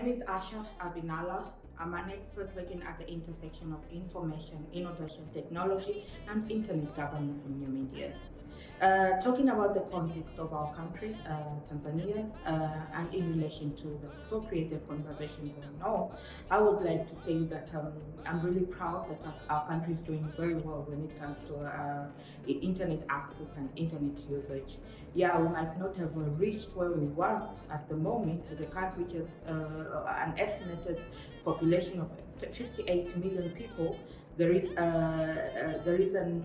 name is Asha Abinallah. I'm an expert working at the intersection of information, innovation, technology, and internet governance in new media. Talking about the context of our country, Tanzania, and in relation to the SoCreative conversation going on, I would like to say that I'm really proud that our country is doing very well when it comes to internet access and internet usage. Yeah, we might not have reached where we want at the moment with a country which has an estimated population of 58 million people. There is an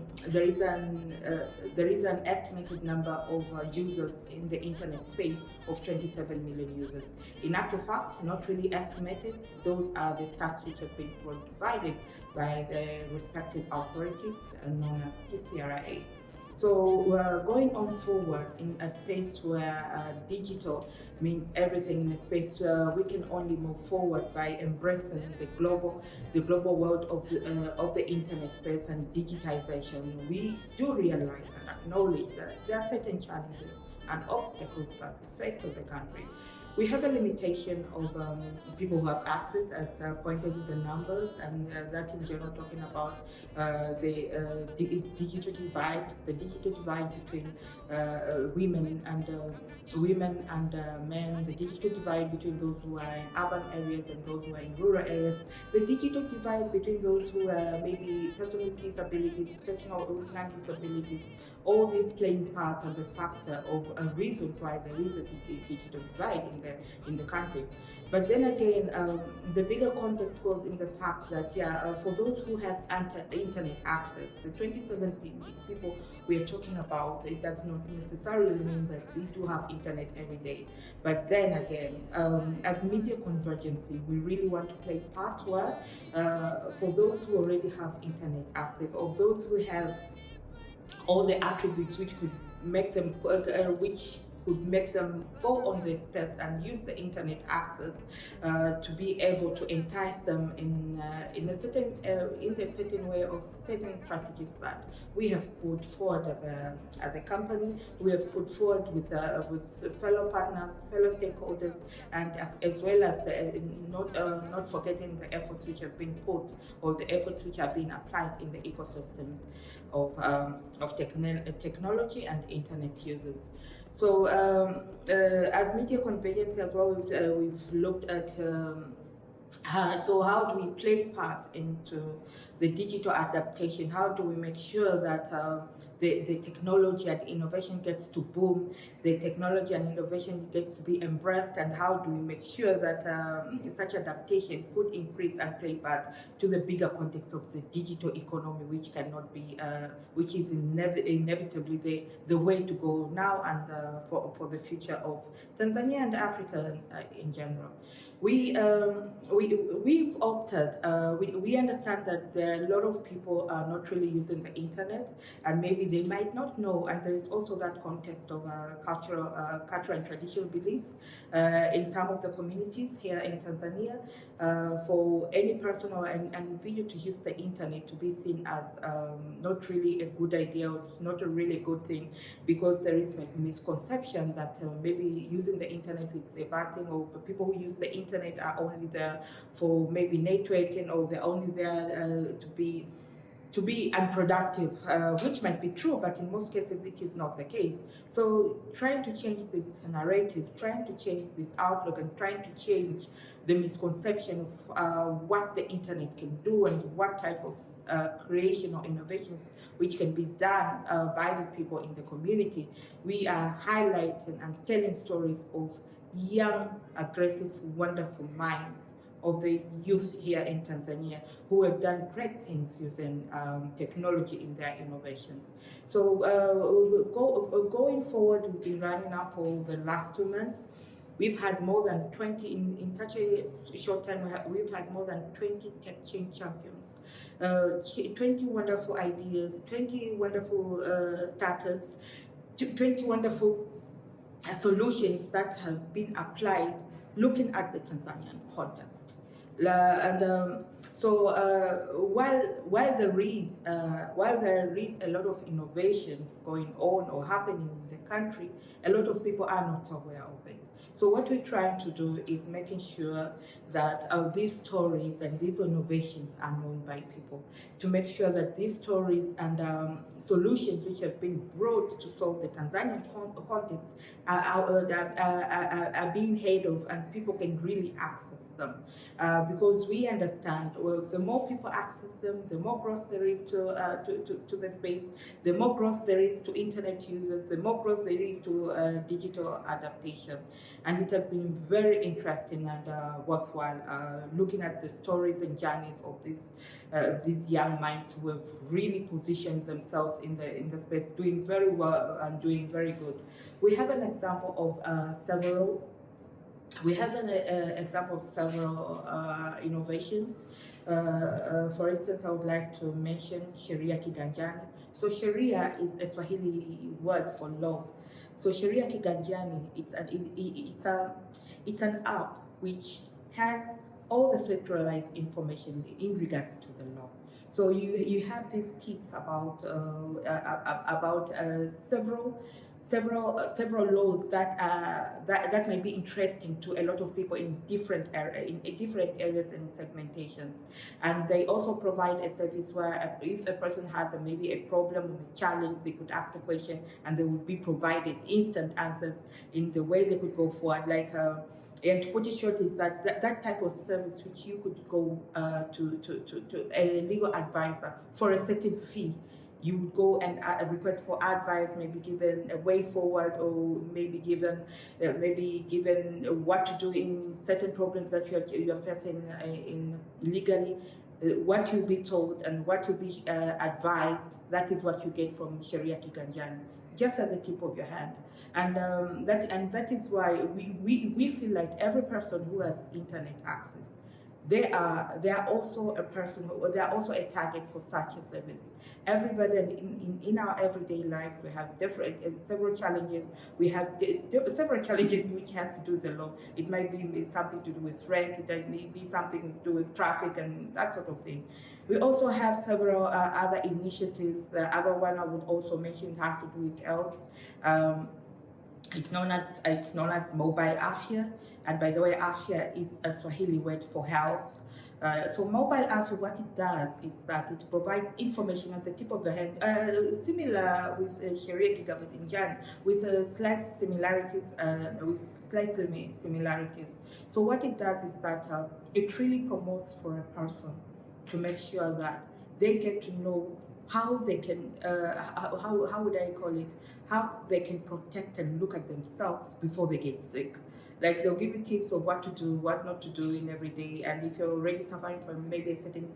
estimated number of users in the internet space of 27 million users. In actual fact, not really estimated. Those are the stats which have been provided by the respective authorities known as TCRA. So we're going on forward in a space where digital means everything, in a space where we can only move forward by embracing the global world of the internet space and digitization. We do realize and acknowledge that there are certain challenges and obstacles that we face as a country. We have a limitation of people who have access, as pointed in the numbers, and that in general talking about the digital divide between women and men, the digital divide between those who are in urban areas and those who are in rural areas, the digital divide between those who are maybe personal with disabilities, personal with disabilities, all these playing part and the factor of reasons why there is a digital divide in the country. But then again, the bigger context goes in the fact that, for those who have internet access, the 27 people we are talking about, it does not necessarily mean that they do have internet every day. But then again, as media convergency, we really want to play part where, for those who already have internet access, or those who have all the attributes which could make them go on this space and use the internet access to be able to entice them in a certain way of certain strategies that we have put forward as a company. We have put forward with fellow partners, fellow stakeholders, and as well as not forgetting the efforts which have been put, or the efforts which are being applied in the ecosystems of technology and internet users. So as media convergence as well, we've looked at how do we play part into the digital adaptation? How do we make sure that the technology and innovation gets to boom, the technology and innovation gets to be embraced, and how do we make sure that such adaptation could increase and play part to the bigger context of the digital economy, which cannot be, which is inevitably the way to go now and for the future of Tanzania and Africa in general. We've opted, we understand that there are a lot of people are not really using the internet, and maybe they might not know, and there is also that context of cultural and traditional beliefs in some of the communities here in Tanzania. For any person or an individual to use the internet to be seen as not really a good idea, or it's not a really good thing, because there is a misconception that maybe using the internet is a bad thing, or people who use the internet are only there for maybe networking, or they're only there to be unproductive, which might be true, but in most cases it is not the case. So trying to change this narrative, trying to change this outlook, and trying to change the misconception of what the internet can do and what type of creation or innovations which can be done by the people in the community. We are highlighting and telling stories of young, aggressive, wonderful minds of the youth here in Tanzania who have done great things using technology in their innovations. So going forward, we've been running now for the last 2 months. We've had more than 20, in such a short time, we've had more than 20 tech change champions, 20 wonderful ideas, 20 wonderful startups, 20 wonderful solutions that have been applied looking at the Tanzanian context. So while there is a lot of innovations going on or happening in the country, a lot of people are not aware of it. So what we're trying to do is making sure that these stories and these innovations are known by people, to make sure that these stories and solutions which have been brought to solve the Tanzanian context are being heard of, and people can really access them. Because we understand, well, the more people access them, the more growth there is to the space, the more growth there is to internet users, the more growth there is to digital adaptation. And it has been very interesting and worthwhile looking at the stories and journeys of these young minds who have really positioned themselves in the space, doing very well and doing very good. We have an example of several innovations. For instance, I would like to mention Sheria Kiganjani. So Sheria is a Swahili word for law. So Sheria Kiganjani, it's an app which has all the centralized information in regards to the law. So you have these tips about several laws that may be interesting to a lot of people in different areas and segmentations. And they also provide a service where if a person has maybe a problem or a challenge, they could ask a question and they would be provided instant answers in the way they could go forward. Like and to put it short is that type of service which you could go to a legal advisor for a certain fee. You would go and request for advice, maybe given a way forward, or maybe given what to do in certain problems that you're facing in legally. What you'll be told and what you'll be advised, that is what you get from Sheria Kiganjani, just at the tip of your hand. And that is why we feel like every person who has internet access, they are also a person, or they are also a target for such a service. Everybody in our everyday lives, we have several challenges. We have several challenges which has to do with the law. It might be something to do with rent. It might be something to do with traffic and that sort of thing. We also have several other initiatives. The other one I would also mention has to do with health. It's known as Mobile Afya, and by the way, Afya is a Swahili word for health. So Mobile Afya, what it does is that it provides information at the tip of the hand, similar with Sheria Kiganjani, with slight similarities. So what it does is that it really promotes for a person to make sure that they get to know how they can, how would I call it, how they can protect and look at themselves before they get sick. Like they'll give you tips of what to do, what not to do in every day, and if you're already suffering from maybe a certain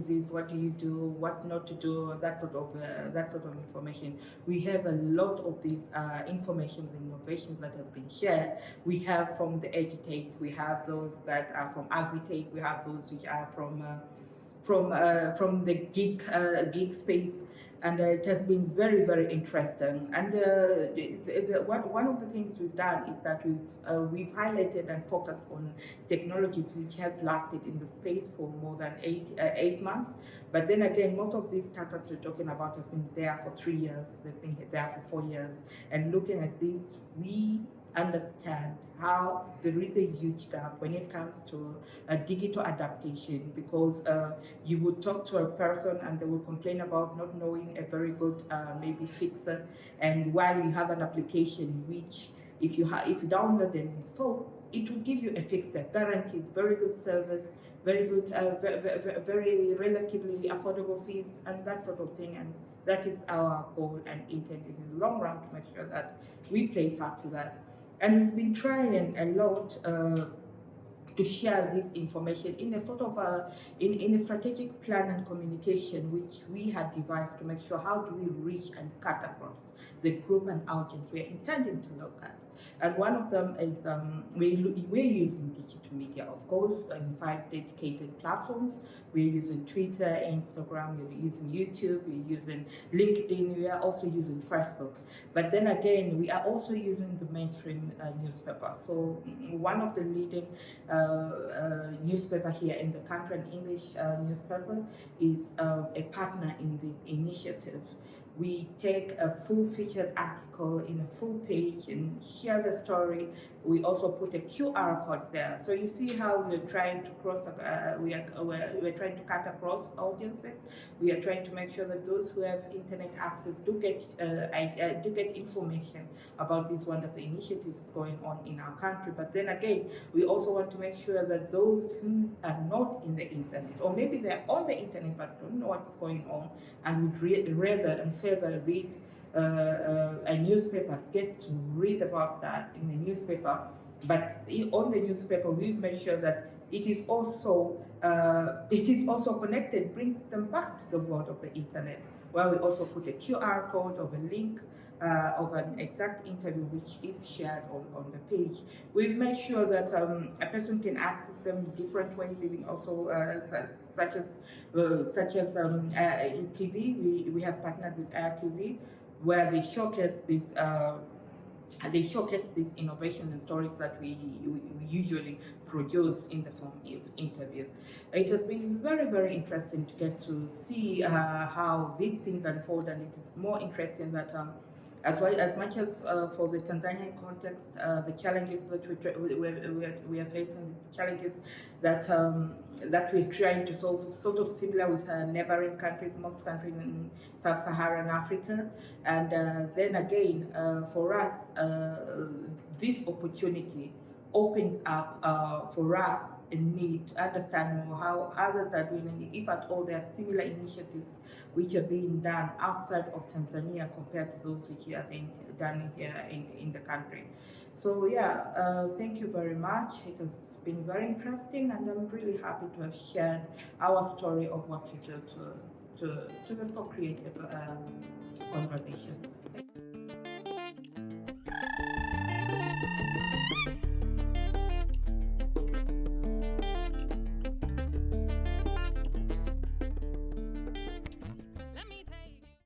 disease, what do you do, what not to do, that sort of information. We have a lot of these information and innovations that has been shared. We have from the EduTech, we have those that are from AgriTech, we have those which are from the gig space. And it has been very, very interesting. And one of the things we've done is that we've highlighted and focused on technologies which have lasted in the space for more than eight months. But then again, most of these startups we're talking about have been there for 3 years. They've been there for 4 years. And looking at this, we understand how there is a huge gap when it comes to digital adaptation, because you would talk to a person and they will complain about not knowing a very good maybe fixer, and while you have an application which if you download and install, it will give you a fixer guaranteed, very good service, very good, very relatively affordable fees, and that sort of thing. And that is our goal and intent in the long run, to make sure that we play part to that. And we've been trying a lot to share this information in a sort of in a strategic plan and communication which we had devised to make sure how do we reach and cut across the group and audience we're intending to look at. And one of them is we're using digital media, of course, in 5 dedicated platforms. We're using Twitter, Instagram, we're using YouTube, we're using LinkedIn, we are also using Facebook. But then again, we are also using the mainstream newspaper. So one of the leading newspaper here in the country, an English newspaper, is a partner in this initiative. we take a full featured article in a full page and share the story. We also put a QR code there. So you see how we're trying to we're trying to cut across audiences. We are trying to make sure that those who have internet access do get information about these wonderful initiatives going on in our country. But then again, we also want to make sure that those who are not in the internet, or maybe they're on the internet but don't know what's going on, and would rather and further read a newspaper, get to read about that in the newspaper. But on the newspaper, we've made sure that it is also connected, brings them back to the world of the internet, where we also put a QR code of a link of an exact interview which is shared on the page. We've made sure that a person can access them different ways, even also such as TV. We have partnered with TV, where they showcase these innovations and stories that we usually produce in the form of interview. It has been very, very interesting to get to see how these things unfold, and it is more interesting that as much as for the Tanzanian context, the challenges that we are facing, the challenges that we're trying to solve, sort of similar with neighboring countries, most countries in sub-Saharan Africa. And then again, for us, this opportunity opens up for us a need to understand more how others are doing, and if at all there are similar initiatives which are being done outside of Tanzania compared to those which are being done here in the country. So yeah, thank you very much. It has been very interesting, and I'm really happy to have shared our story of what you do to the SoCreative conversations.